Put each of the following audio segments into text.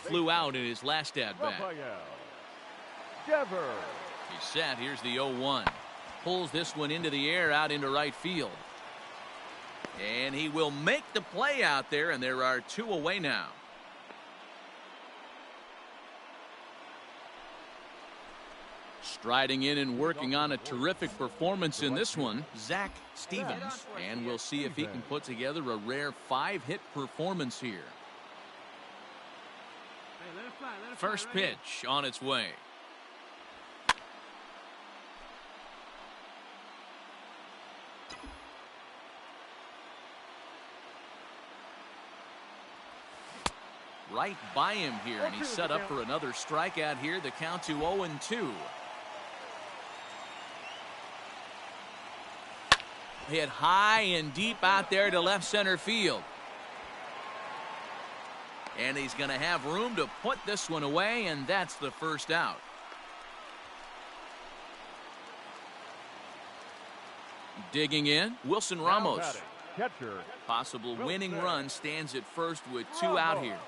flew out in his last at-bat. He's set. Here's the 0-1. Pulls this one into the air out into right field. And he will make the play out there, and there are 2 away now. Striding in and working on a terrific performance in this one, Zach Stevens. And we'll see if he can put together a rare 5-hit performance here. First pitch on its way. Right by him here, and he's set up for another strikeout here. The count to 0-2. Hit high and deep out there to left center field. And he's going to have room to put this one away, and that's the first out. Digging in, Wilson Ramos. Possible winning run stands at first with 2 out here.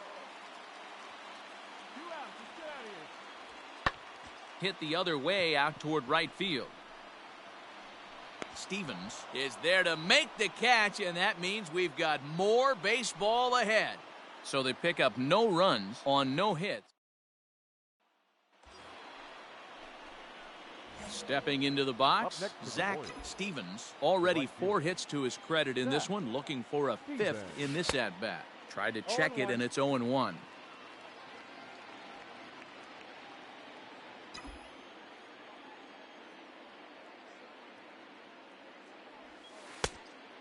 Hit the other way out toward right field. Stevens is there to make the catch, and that means we've got more baseball ahead. So they pick up no runs on no hits. Stepping into the box, Zach Stevens. Already 4 hits to his credit in this one, looking for a 5th in this at-bat. Tried to check it, and it's 0-1.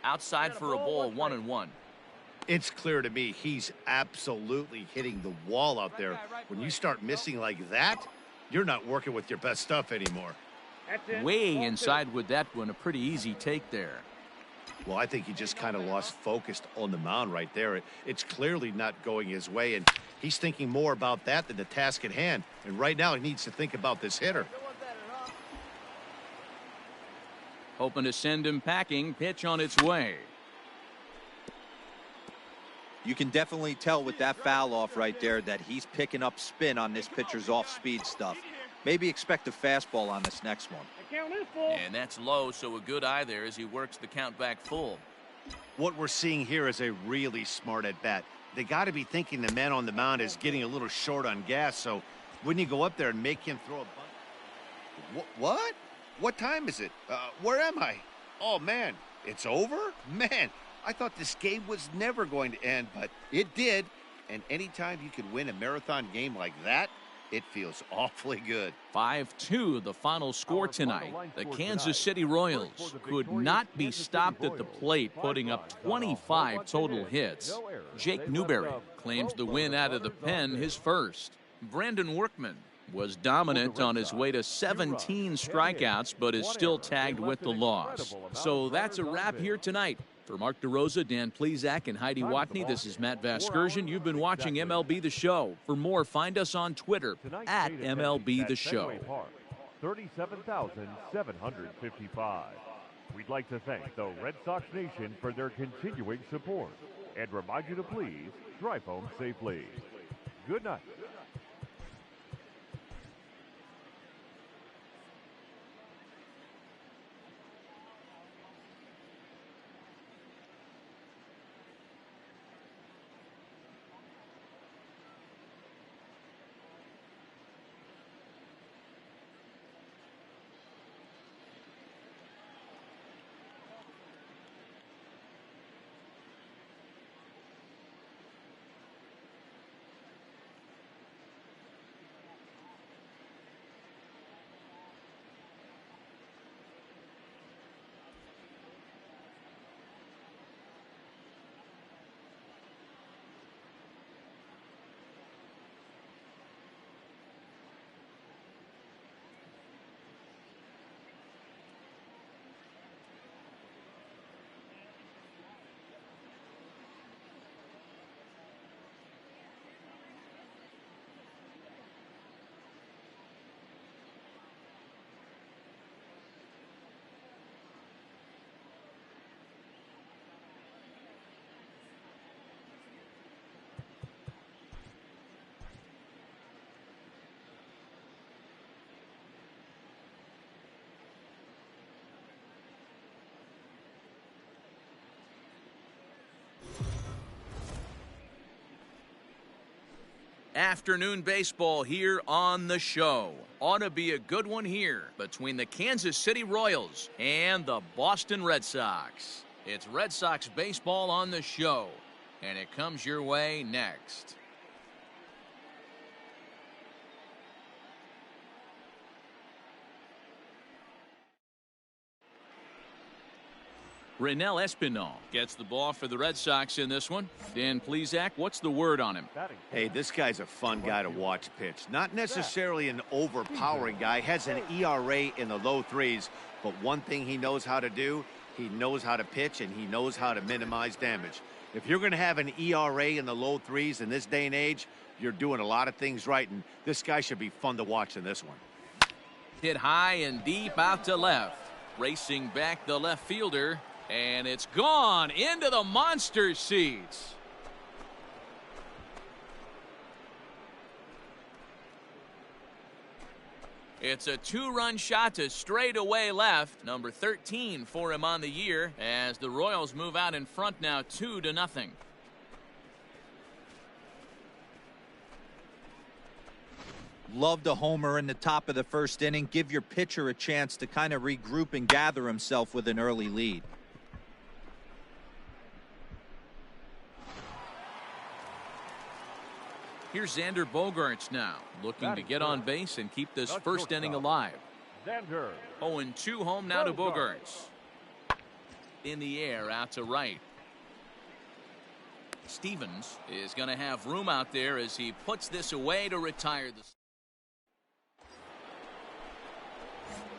Outside for a ball, 1-1. It's clear to me he's absolutely hitting the wall out there. When you start missing like that, you're not working with your best stuff anymore. Way inside with that one, a pretty easy take there. Well, I think he just kind of lost focus on the mound right there. It's clearly not going his way, and he's thinking more about that than the task at hand. And right now he needs to think about this hitter. Hoping to send him packing. Pitch on its way. You can definitely tell with that foul off right there that he's picking up spin on this pitcher's off-speed stuff. Maybe expect a fastball on this next one. And that's low, so a good eye there as he works the count back full. What we're seeing here is a really smart at-bat. They got to be thinking the man on the mound is getting a little short on gas, so wouldn't you go up there and make him throw a bunt? What? What time is it? Where am I? Oh, man, it's over? Man, I thought this game was never going to end, but it did. And anytime you can win a marathon game like that, it feels awfully good. 5-2 the final score tonight. The Kansas City Royals could not be stopped at the plate, putting up 25 total hits. Jake Newberry claims the win out of the pen, his first. Brandon Workman was dominant on his way to 17 strikeouts, but is still tagged with the loss. So that's a wrap here tonight. For Mark DeRosa, Dan Plesac, and Heidi Watney, this is Matt Vasgersian. You've been watching MLB The Show. For more, find us on Twitter at MLB The Show. 37,755. We'd like to thank the Red Sox Nation for their continuing support and remind you to please drive home safely. Good night. Afternoon baseball here on the show. Ought to be a good one here between the Kansas City Royals and the Boston Red Sox. It's Red Sox baseball on the show, and it comes your way next. Raynel Espinal gets the ball for the Red Sox in this one. Dan Plesac, what's the word on him? Hey, this guy's a fun guy to watch pitch. Not necessarily an overpowering guy. Has an ERA in the low threes. But one thing he knows how to do, he knows how to pitch, and he knows how to minimize damage. If you're going to have an ERA in the low threes in this day and age, you're doing a lot of things right. And this guy should be fun to watch in this one. Hit high and deep out to left. Racing back the left fielder. And it's gone into the monster seats. It's a two-run shot to straightaway left. Number 13 for him on the year as the Royals move out in front now 2-0. Loved a homer in the top of the first inning. Give your pitcher a chance to kind of regroup and gather himself with an early lead. Here's Xander Bogaerts now, looking to get on base and keep this first inning alive. 0-2 home now to Bogaerts. In the air, out to right. Stevens is going to have room out there as he puts this away to retire the.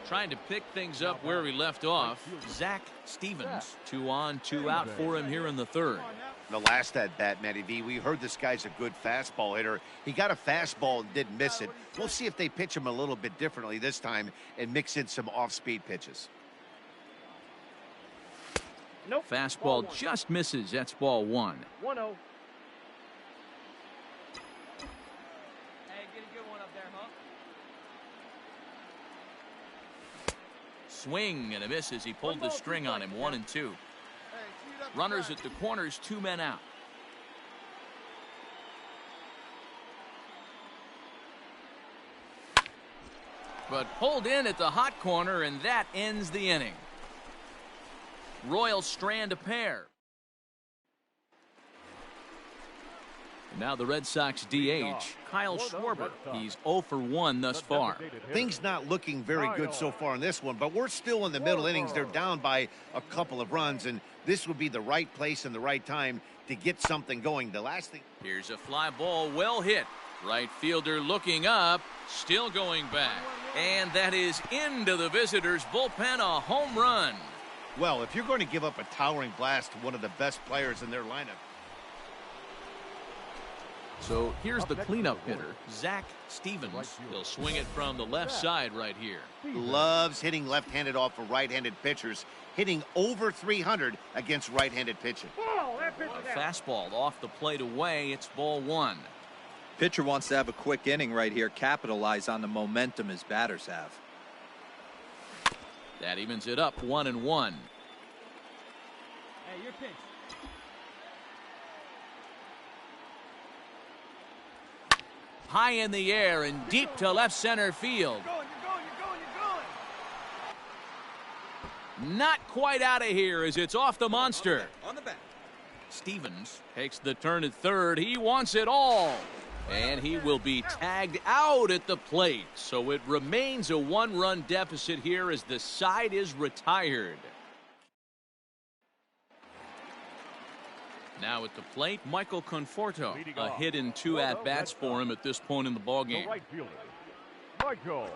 Trying to pick things up where we left off. Zach Stevens, 2 on, 2 out for him here in the third. The last at bat, Matty V, we heard this guy's a good fastball hitter. He got a fastball and didn't miss it. We'll see if they pitch him a little bit differently this time and mix in some off-speed pitches. Nope. Fastball just misses. That's ball 1. 1-0. Hey, get a good one up there, huh? Swing and a miss as he pulled the string on him. 1-2. Runners at the corners, 2 men out. But pulled in at the hot corner, and that ends the inning. Royals strand a pair. Now the Red Sox DH, Kyle Schwarber. He's 0 for 1 thus far. Things not looking very good so far in this one, but we're still in the middle innings. They're down by a couple of runs, and this would be the right place and the right time to get something going. The last thing. Here's a fly ball, well hit. Right fielder looking up, still going back. And that is into the visitors' bullpen, a home run. Well, if you're going to give up a towering blast to one of the best players in their lineup. So here's the cleanup hitter, Zach Stevens. He'll swing it from the left side right here. Loves hitting left-handed off of right-handed pitchers, hitting over 300 against right-handed pitching. A fastball off the plate away. It's ball 1. Pitcher wants to have a quick inning right here, capitalize on the momentum his batters have. That evens it up 1-1. Hey, your pitch. High in the air and deep to left center field. You're going. Not quite out of here as it's off the monster. On the back. Stevens takes the turn at third. He wants it all. And he will be tagged out at the plate. So it remains a 1-run deficit here as the side is retired. Now at the plate, Michael Conforto. A hit in 2 at-bats for him at this point in the ballgame.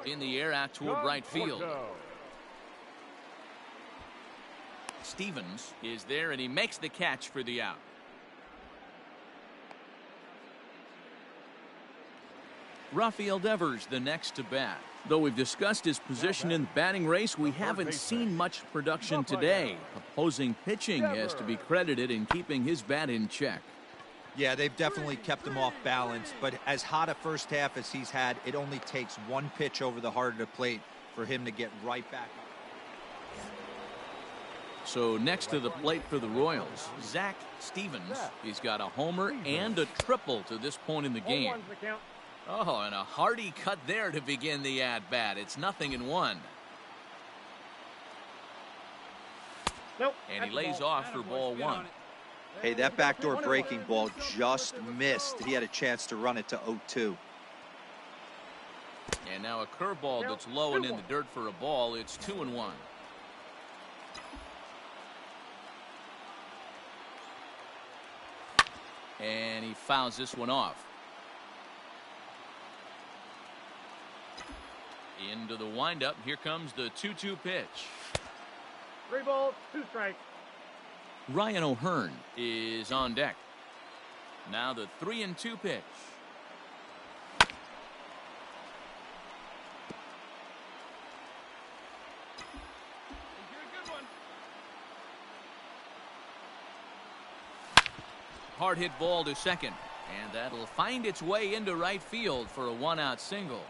In the air out toward right field. Stevens is there, and he makes the catch for the out. Rafael Devers the next to bat. Though we've discussed his position in the batting race, we haven't seen much production today. Opposing pitching has to be credited in keeping his bat in check. Yeah, they've definitely kept him off balance, but as hot a first half as he's had, it only takes one pitch over the heart of the plate for him to get right back. So next to the plate for the Royals, Zach Stevens. He's got a homer and a triple to this point in the game. Oh, and a hearty cut there to begin the at-bat. It's 0-1. And he lays off for ball one. Hey, that backdoor breaking ball just missed. He had a chance to run it to 0-2. And now a curveball that's low and in the dirt for a ball. It's 2-1. And he fouls this one off. Into the windup. Here comes the 2-2 pitch. 3 balls, 2 strikes. Ryan O'Hearn is on deck. Now the 3-2 pitch. Hard hit ball to second, and that'll find its way into right field for a 1-out single.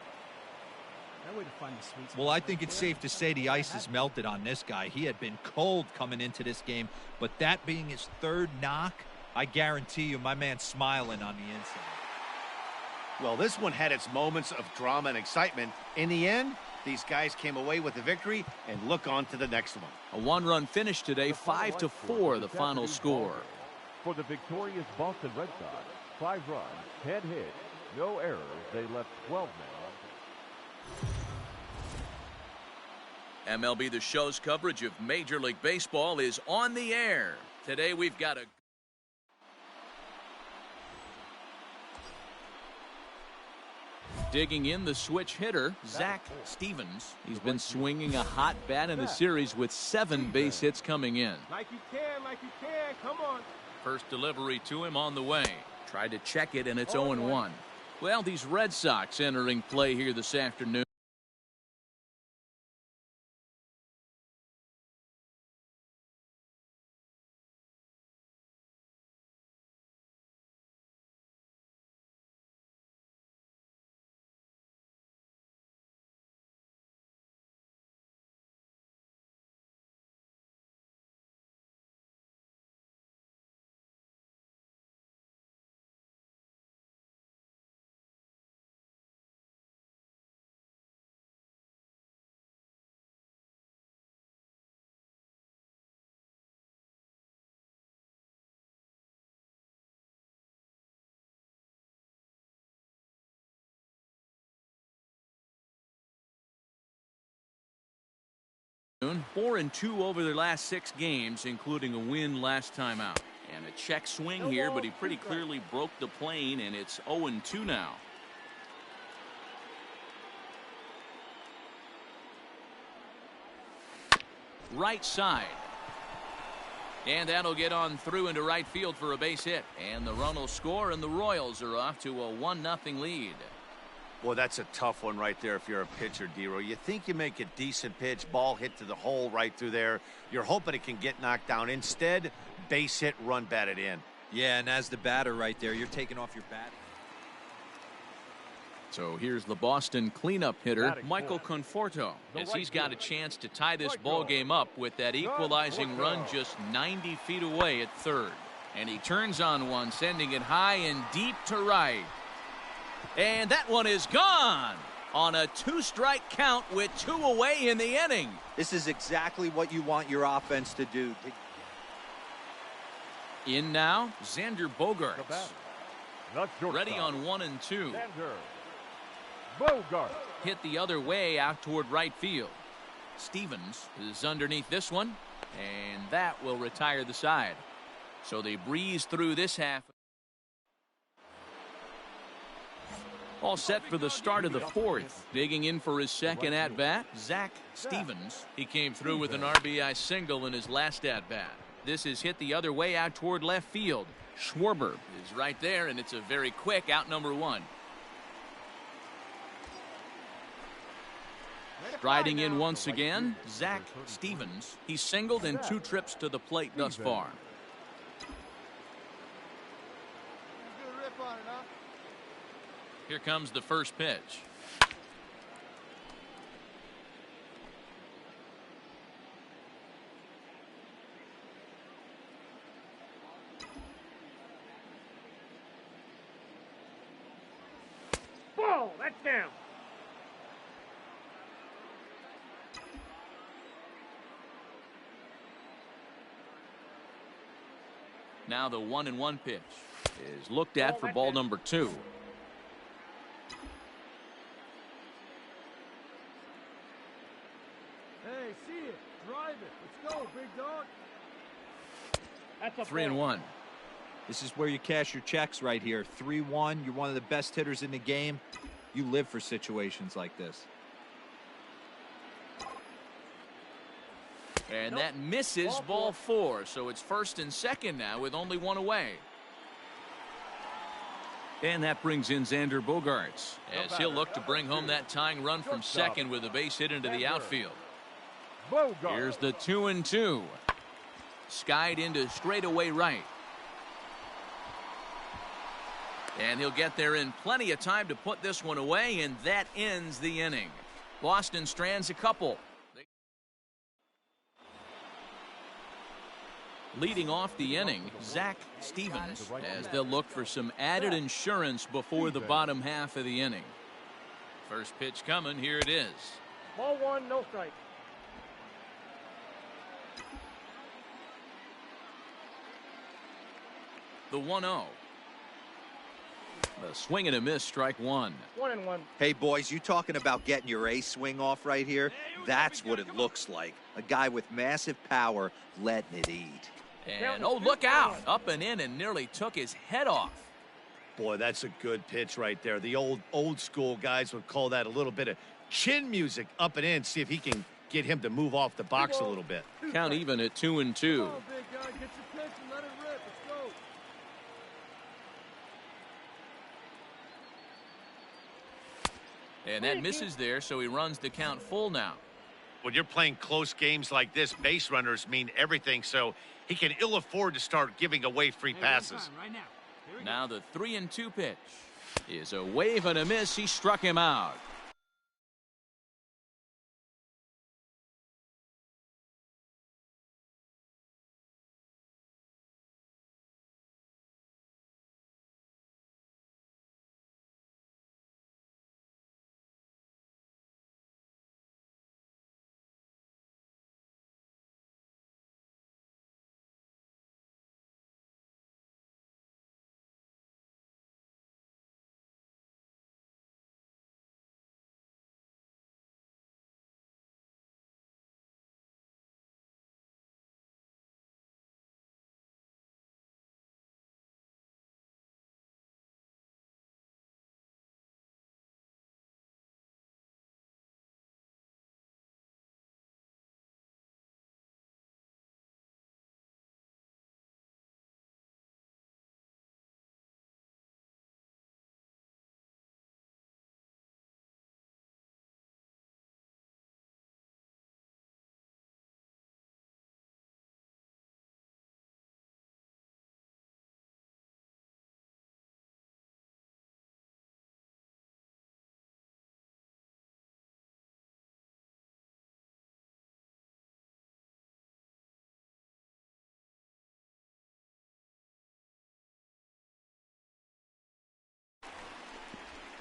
Well, I think it's safe to say the ice is melted on this guy. He had been cold coming into this game, but that being his 3rd knock, I guarantee you my man's smiling on the inside. Well, this one had its moments of drama and excitement. In the end, these guys came away with the victory, and look on to the next one. A 1-run finish today, 5-4 the final score. For the victorious Boston Red Sox, 5 runs, 10 hits, no errors. They left 12 men on. MLB The Show's coverage of Major League Baseball is on the air. Today we've got a digging in the switch hitter, Zach Stevens. He's been swinging a hot bat in the series with 7 base hits coming in. Like you can, come on. First delivery to him on the way. Tried to check it, and it's 0-1. Well, these Red Sox entering play here this afternoon. afternoon. 4-2 over their last 6 games, including a win last time out. And a check swing here, but he pretty clearly broke the plane, and it's 0-2 now. Right side. And that'll get on through into right field for a base hit. And the run will score, and the Royals are off to a 1-0 lead. Well, that's a tough one right there if you're a pitcher, D-Row. You think you make a decent pitch, ball hit to the hole right through there. You're hoping it can get knocked down. Instead, base hit, run batted in. Yeah, and as the batter right there, you're taking off your bat. So here's the Boston cleanup hitter, Michael Conforto, as he's got a chance to tie this ball game up with that equalizing run just 90 feet away at third. And he turns on one, sending it high and deep to right. And that one is gone on a 2-strike count with 2 away in the inning. This is exactly what you want your offense to do. In now, Xander Bogaerts. Ready on 1 and 2. Bogart hit the other way out toward right field. Stevens is underneath this one, and that will retire the side. So they breeze through this half. All set for the start of the 4th. Digging in for his second at-bat, Zach Stevens. He came through with an RBI single in his last at-bat. This is hit the other way out toward left field. Schwarber is right there, and it's a very quick out number 1. Striding in once again, Zach Stevens. He's singled in 2 trips to the plate thus far. Here comes the first pitch. ball. That's down. Now the 1-1 pitch is looked at for ball number 2. Hey, see it. Drive it. Let's go, big dog. That's a 3-1. This is where you cash your checks right here. 3-1. You're one of the best hitters in the game. You live for situations like this. And that misses ball 4. So it's first and second now with only one away. And that brings in Xander Bogaerts as he'll look to bring home that tying run from second with a base hit into the outfield. Here's the 2-2. Skied into straightaway right. And he'll get there in plenty of time to put this one away, and that ends the inning. Boston strands a couple. Leading off the inning, Zach Stevens, as they'll look for some added insurance before the bottom half of the inning. First pitch coming, here it is. Ball 1, no strike. The 1-0. A swing and a miss, strike 1. 1-1. Hey, boys, you talking about getting your A swing off right here? That's what it looks like. A guy with massive power letting it eat. And, oh, look out. Up and in and nearly took his head off. Boy, that's a good pitch right there. The old school guys would call that a little bit of chin music up and in. See if he can get him to move off the box a little bit. Count even at 2-2. Come on, big guy. Get your pitch and let it rip. Let's go. And that misses there, so he runs the count full now. When you're playing close games like this, base runners mean everything, so he can ill afford to start giving away free passes. Right now the 3-2 pitch is a wave and a miss. He struck him out.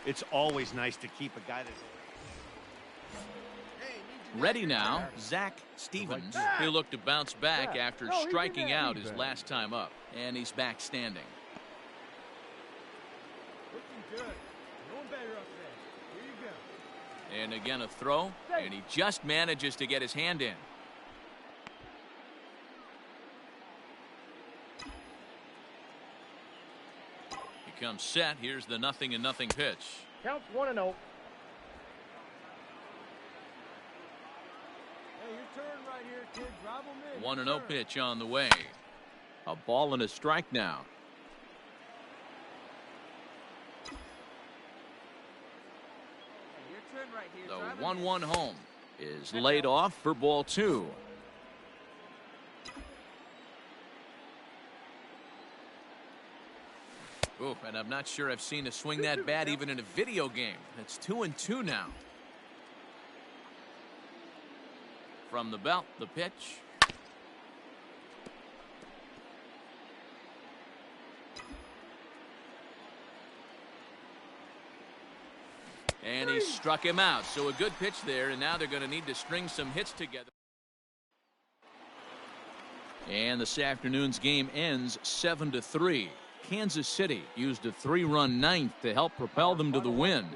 It's always nice to keep a guy that's... Ready now, Zach Stevens. He'll look to bounce back after striking out his last time up. And he's back standing. Looking good. No better up there. Here you go. And again a throw, and he just manages to get his hand in. He comes set. Here's the 0-0 pitch. Counts 1-0. Hey, your turn right here, kid. Drive him in. 1-0 pitch on the way. A ball and a strike now. Hey, your turn right here. The 1-1 home is laid off for ball 2. Ooh, and I'm not sure I've seen a swing that bad even in a video game. It's 2-2 now. From the belt, the pitch. And he struck him out. So a good pitch there, and now they're going to need to string some hits together. And this afternoon's game ends 7-3. Kansas City used a 3-run ninth to help propel them to the win.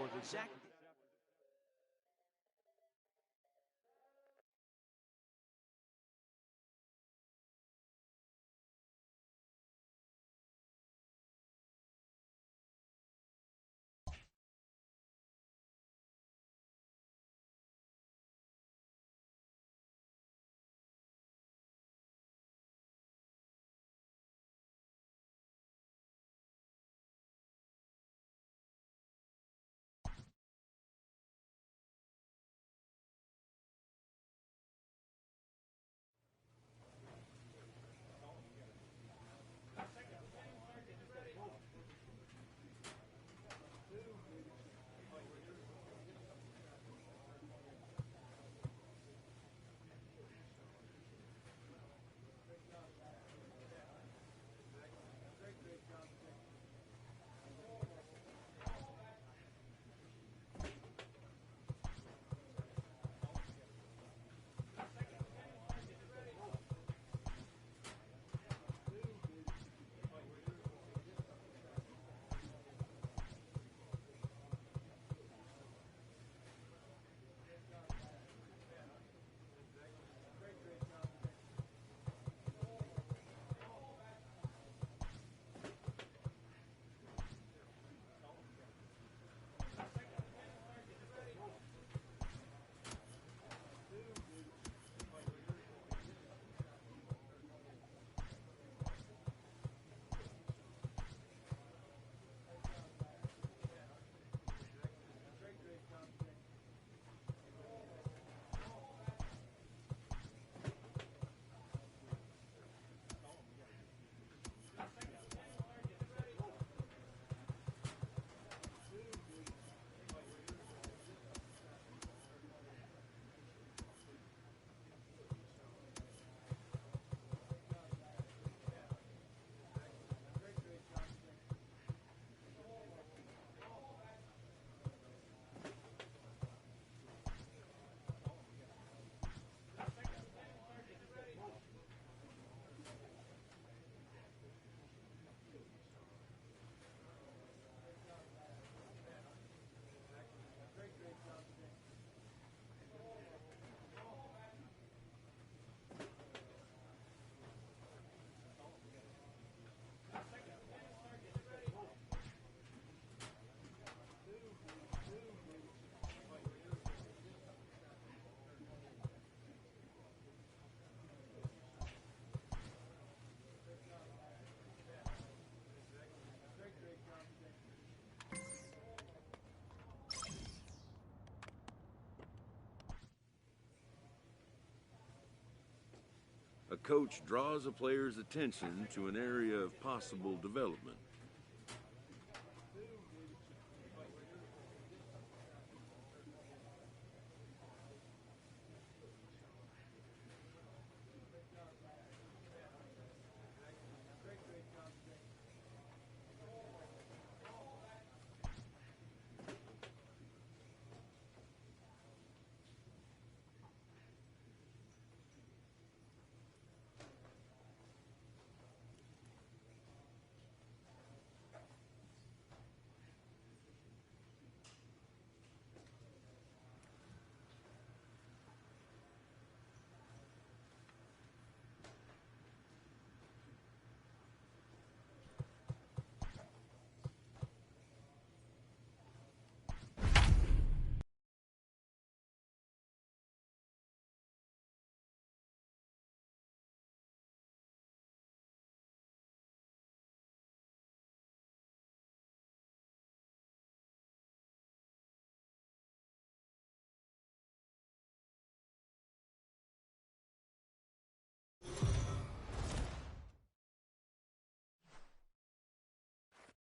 A coach draws a player's attention to an area of possible development.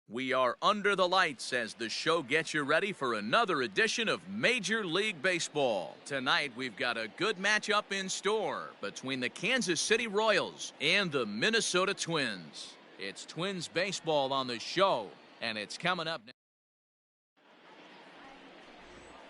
We are under the lights as the show gets you ready for another edition of Major League Baseball. Tonight, we've got a good matchup in store between the Kansas City Royals and the Minnesota Twins. It's Twins baseball on the show, and it's coming up now.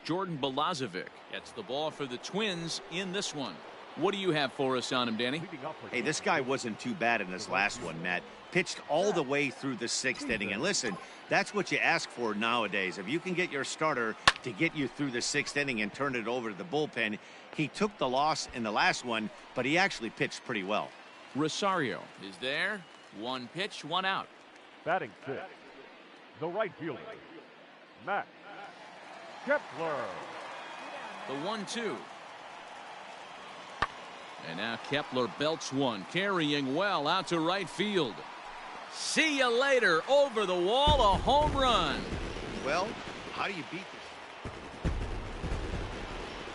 Jordan Balazovic gets the ball for the Twins in this one. What do you have for us on him, Danny? Hey, this guy wasn't too bad in this last one, Matt. Pitched all the way through the 6th inning. And listen, that's what you ask for nowadays. If you can get your starter to get you through the 6th inning and turn it over to the bullpen. He took the loss in the last one, but he actually pitched pretty well. Rosario is there. One pitch, one out. Batting 6th, the right fielder, Max Kepler. The 1-2. And now Kepler belts one, carrying well out to right field. See you later. Over the wall, a home run. Well, how do you beat this?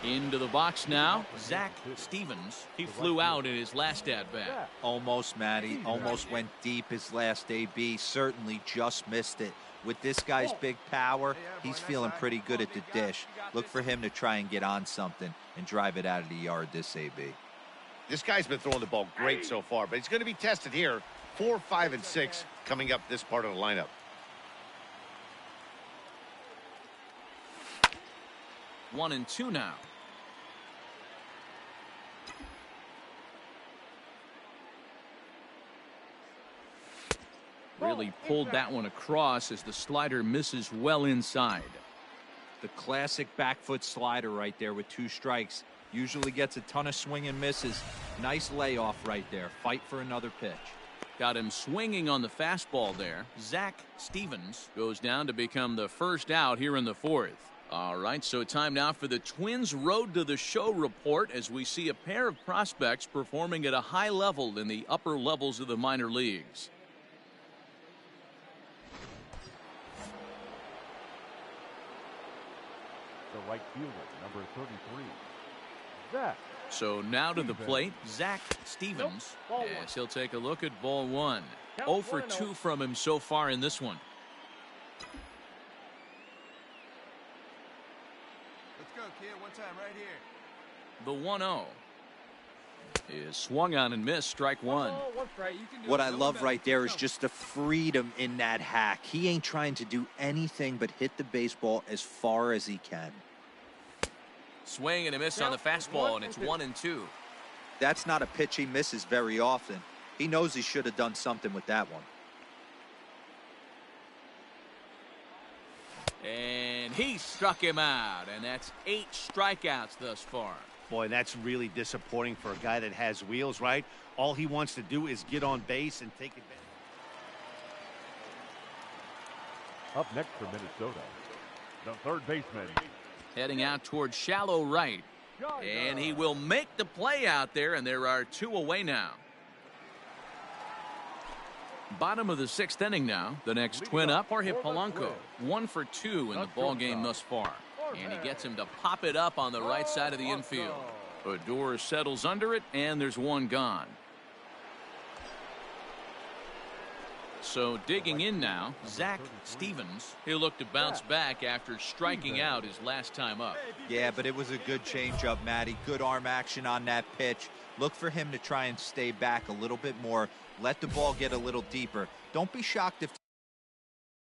Into the box now, Zach Stevens. He flew out in his last at-bat. Almost, Matty. Almost went deep his last AB. Certainly just missed it. With this guy's big power, he's feeling pretty good at the dish. Look for him to try and get on something and drive it out of the yard this AB. This guy's been throwing the ball great so far, but he's going to be tested here. 4, 5, and 6 coming up this part of the lineup. 1-2 now. Really pulled that one across as the slider misses well inside. The classic back foot slider right there with 2 strikes. Usually gets a ton of swing and misses. Nice layoff right there. Fight for another pitch. Got him swinging on the fastball there. Zach Stevens goes down to become the first out here in the 4th. All right, so time now for the Twins Road to the Show report as we see a pair of prospects performing at a high level in the upper levels of the minor leagues. The right fielder, number 33, Zach. So now to the plate, Zach Stevens, as he'll take a look at ball 1. 0 for 2 from him so far in this one. Let's go, kid. One time right here. The 1-0 is swung on and missed, strike 1. What I love right there is just the freedom in that hack. He ain't trying to do anything but hit the baseball as far as he can. Swing and a miss on the fastball, and it's 1-2. That's not a pitch he misses very often. He knows he should have done something with that one. And he struck him out, and that's 8 strikeouts thus far. Boy, that's really disappointing for a guy that has wheels, right? All he wants to do is get on base and take advantage. Up next for Minnesota, the third baseman. Heading out towards shallow right. And he will make the play out there, and there are 2 away now. Bottom of the 6th inning now. The next Twin up, Jorge Polanco. 1 for 2 in the ball game thus far. And he gets him to pop it up on the right side of the infield. Odor settles under it, and there's 1 gone. So digging in now, Zach Stevens. He'll look to bounce back after striking out his last time up. Yeah, but it was a good changeup, Matty. Good arm action on that pitch. Look for him to try and stay back a little bit more. Let the ball get a little deeper. Don't be shocked if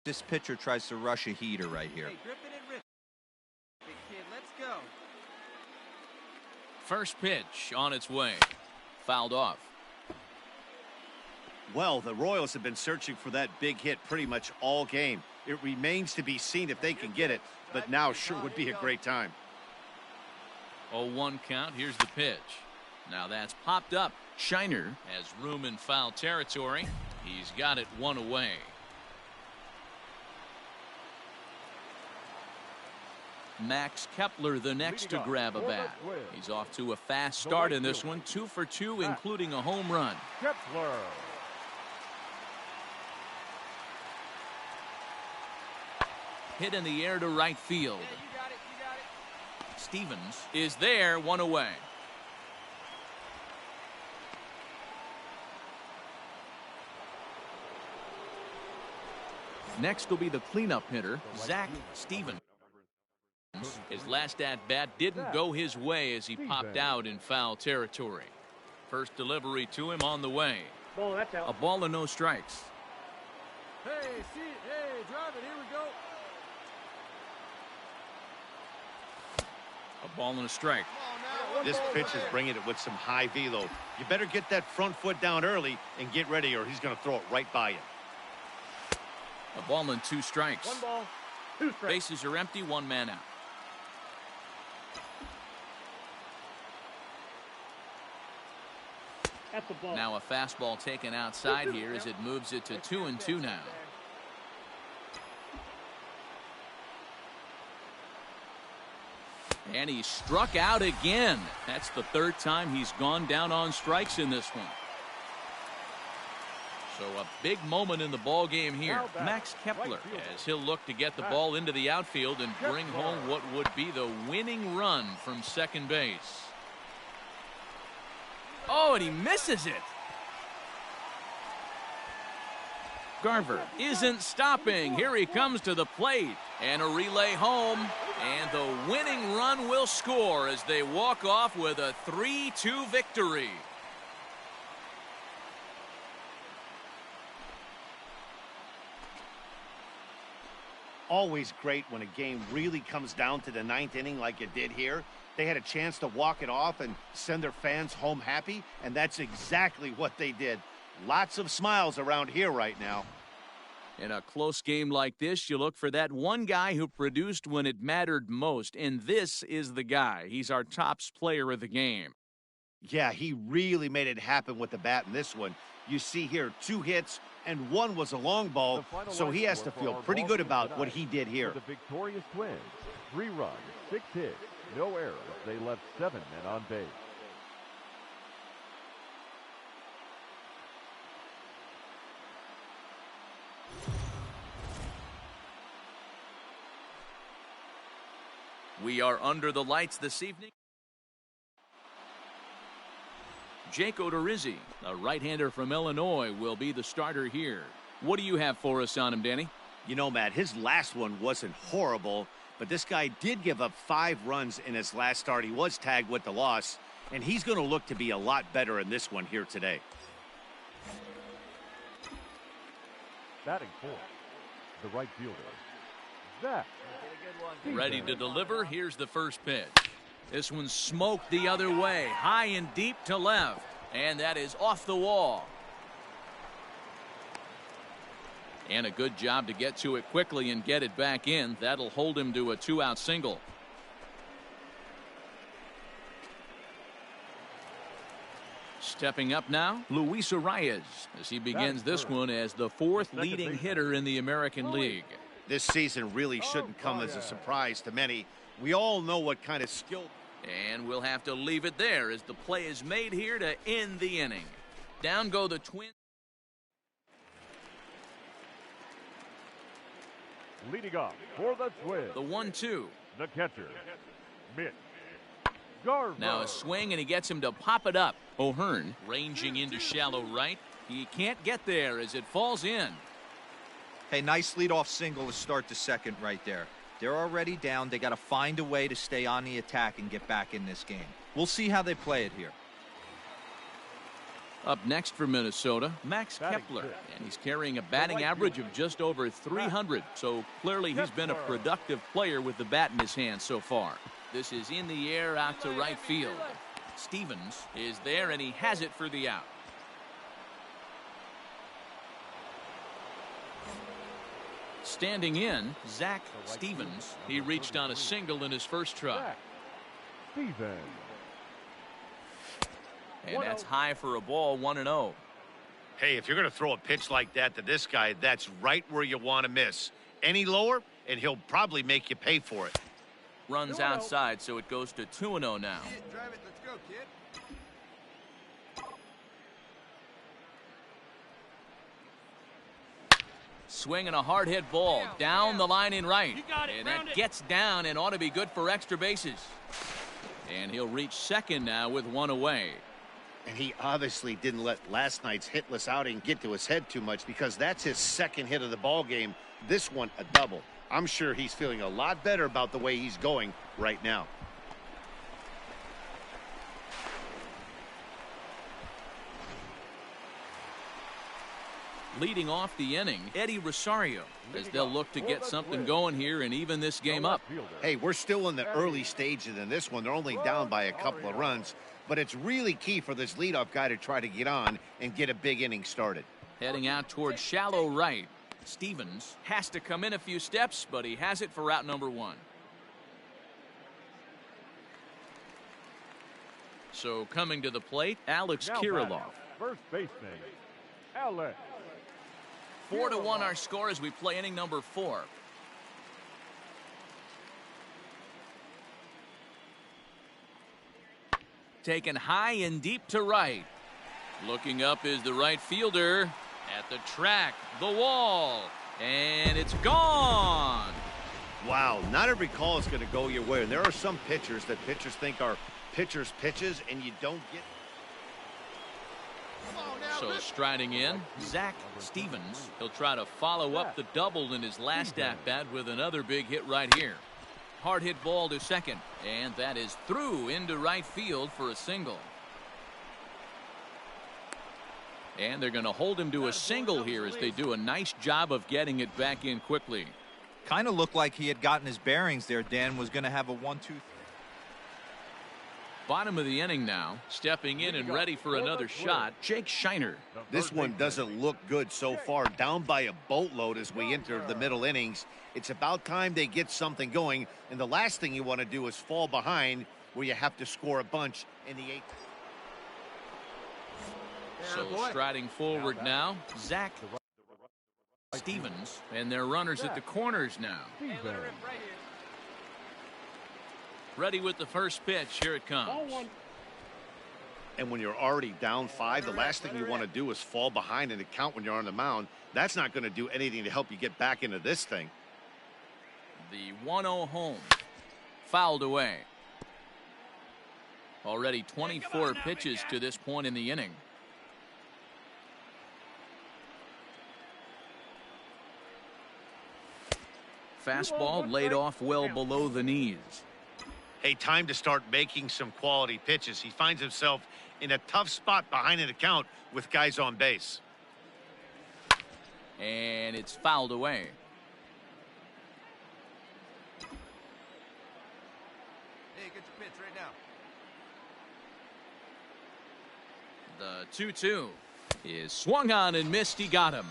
this pitcher tries to rush a heater right here. Hey, grip it and rip it. Big kid, let's go. First pitch on its way. Fouled off. Well, the Royals have been searching for that big hit pretty much all game. It remains to be seen if they can get it, but now sure would be a great time. 0-1 count. Here's the pitch. Now that's popped up. Shiner has room in foul territory. He's got it 1 away. Max Kepler the next to grab a bat. He's off to a fast start in this one. 2 for 2, including a home run. Kepler. Hit in the air to right field. Yeah, you got it, you got it. Stevens is there, 1 away. Next will be the cleanup hitter, Zach Stevens. His last at-bat didn't go his way as he popped out in foul territory. First delivery to him on the way. Ball, that's out. A ball and no strikes. Hey, see it. Hey, drive it. Here we go. A ball and a strike. This pitch is bringing it with some high velo. You better get that front foot down early and get ready, or he's going to throw it right by you. A ball and 2 strikes. 1 ball, 2 strikes. Bases are empty, 1 man out. That's a ball. Now a fastball taken outside here as it moves it to 2-2 now. And he struck out again. That's the 3rd time he's gone down on strikes in this one. So a big moment in the ball game here. Max Kepler, as he'll look to get the ball into the outfield and bring home what would be the winning run from second base. Oh, and he misses it. Garver isn't stopping. Here he comes to the plate. And a relay home. And the winning run will score as they walk off with a 3-2 victory. Always great when a game really comes down to the 9th inning like it did here. They had a chance to walk it off and send their fans home happy, and that's exactly what they did. Lots of smiles around here right now. In a close game like this, you look for that one guy who produced when it mattered most, and this is the guy. He's our tops player of the game. Yeah, he really made it happen with the bat in this one. You see here 2 hits, and 1 was a long ball, so he has to feel pretty good about what he did here. The victorious Twins, 3 runs, 6 hits, no errors. They left 7 men on base. We are under the lights this evening. Jake Odorizzi, a right-hander from Illinois, will be the starter here. What do you have for us on him, Danny? You know, Matt, his last one wasn't horrible, but this guy did give up 5 runs in his last start. He was tagged with the loss, and he's going to look to be a lot better in this one here today. Batting 4th, the right fielder, Zach. Ready to deliver. Here's the first pitch. This one's smoked the other way, high and deep to left, and that is off the wall. And a good job to get to it quickly and get it back in. That'll hold him to a 2-out single. Stepping up now, Luis Arias, as he begins this one as the 4th leading hitter in the American League. This season really shouldn't come as a surprise to many. We all know what kind of skill. And we'll have to leave it there as the play is made here to end the inning. Down go the Twins. Leading off for the Twins, The 1-2. the catcher, Mitch Garver. Now a swing and he gets him to pop it up. O'Hearn ranging into shallow right. He can't get there as it falls in. Hey, nice leadoff single to start the second right there. They're already down. They got to find a way to stay on the attack and get back in this game. We'll see how they play it here. Up next for Minnesota, Max Kepler, and he's carrying a batting average of just over 300, so clearly he's been a productive player with the bat in his hand so far. This is in the air out to right field. Stevens is there, and he has it for the out. Standing in, Zach Stevens. He reached on a single in his first try. Stevens. And that's high for a ball, 1-0. Hey, if you're going to throw a pitch like that to this guy, that's right where you want to miss. Any lower, and he'll probably make you pay for it. Runs outside, so it goes to 2-0 now. Drive it. Let's go, kid. Swinging a hard hit ball down the line in right. And that gets down and ought to be good for extra bases. And he'll reach second now with 1 away. And he obviously didn't let last night's hitless outing get to his head too much, because that's his 2nd hit of the ball game. This one a double. I'm sure he's feeling a lot better about the way he's going right now. Leading off the inning, Eddie Rosario, as they'll look to get something going here and even this game up. Hey, we're still in the early stages in this one. They're only down by a couple of runs, but it's really key for this leadoff guy to try to get on and get a big inning started. Heading out towards shallow right. Stevens has to come in a few steps, but he has it for out number 1. So coming to the plate, Alex Kirilloff. First baseman, Alex. 4-1 our score as we play inning number 4. Taken high and deep to right. Looking up is the right fielder. At the track, the wall, and it's gone. Wow, not every call is going to go your way. And there are some pitchers that pitchers think are pitchers' pitches, and you don't get. So striding in, Zach Stevens. He'll try to follow up the double in his last at-bat with another big hit right here. Hard hit ball to second, and that is through into right field for a single. And they're going to hold him to a single here as they do a nice job of getting it back in quickly. Kind of looked like he had gotten his bearings there. Dan was going to have a 1-2. Bottom of the inning now. Stepping in and ready for another shot, Jake Shiner. This one doesn't look good so far. Down by a boatload as we enter the middle innings. It's about time they get something going. And the last thing you want to do is fall behind where you have to score a bunch in the 8th. So striding forward now, Zach Stevens, and their runners at the corners now. Ready with the first pitch. Here it comes. And when you're already down 5, the last thing you want to do is fall behind in the count when you're on the mound. That's not going to do anything to help you get back into this thing. The 1-0 home. Fouled away. Already 24 pitches to this point in the inning. Fastball laid off well below the knees. Hey, time to start making some quality pitches. He finds himself in a tough spot behind an account with guys on base. And it's fouled away. Hey, get your pitch right now. The 2-2 is swung on and missed. He got him.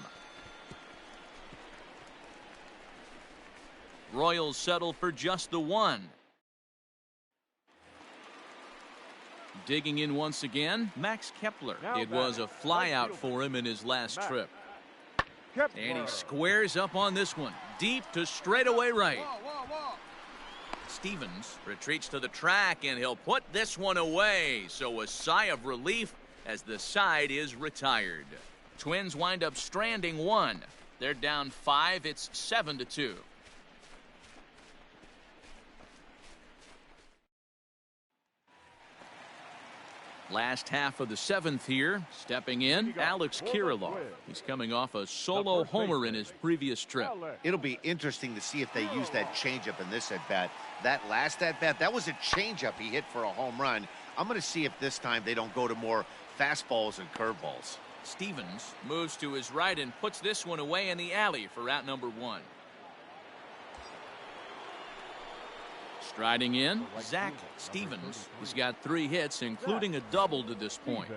Royals settle for just the 1. Digging in once again, Max Kepler. It was a flyout for him in his last trip. And he squares up on this one. Deep to straightaway right. Stevens retreats to the track, and he'll put this one away. So a sigh of relief as the side is retired. Twins wind up stranding 1. They're down 5. It's 7-2. Last half of the 7th here. Stepping in, Alex Kirilloff. He's coming off a solo homer in his previous trip. It'll be interesting to see if they use that changeup in this at-bat. That last at-bat, that was a changeup he hit for a home run. I'm going to see if this time they don't go to more fastballs and curveballs. Stevens moves to his right and puts this one away in the alley for out number 1. Striding in, Zach Stevens. He's got 3 hits, including a double to this point.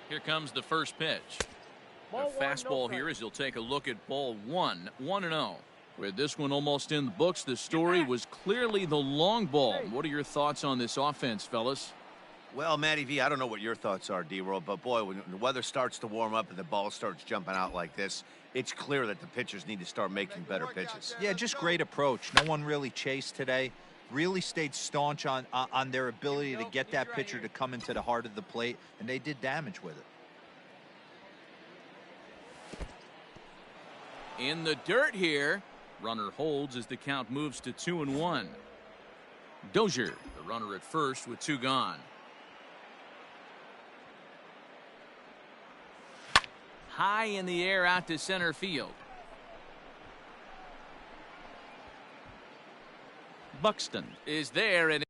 Here comes the first pitch. The fastball here as he'll take a look at ball 1, 1-0. With this one almost in the books, the story was clearly the long ball. What are your thoughts on this offense, fellas? Well, Matty V, I don't know what your thoughts are, D-Roll, but boy, when the weather starts to warm up and the ball starts jumping out like this, it's clear that the pitchers need to start making better pitches. Yeah, just great approach. No one really chased today. Really stayed staunch on their ability to get that pitcher to come into the heart of the plate, and they did damage with it. In the dirt here. Runner holds as the count moves to 2-1. Dozier, the runner at first with 2 gone. High in the air out to center field. Buxton is there and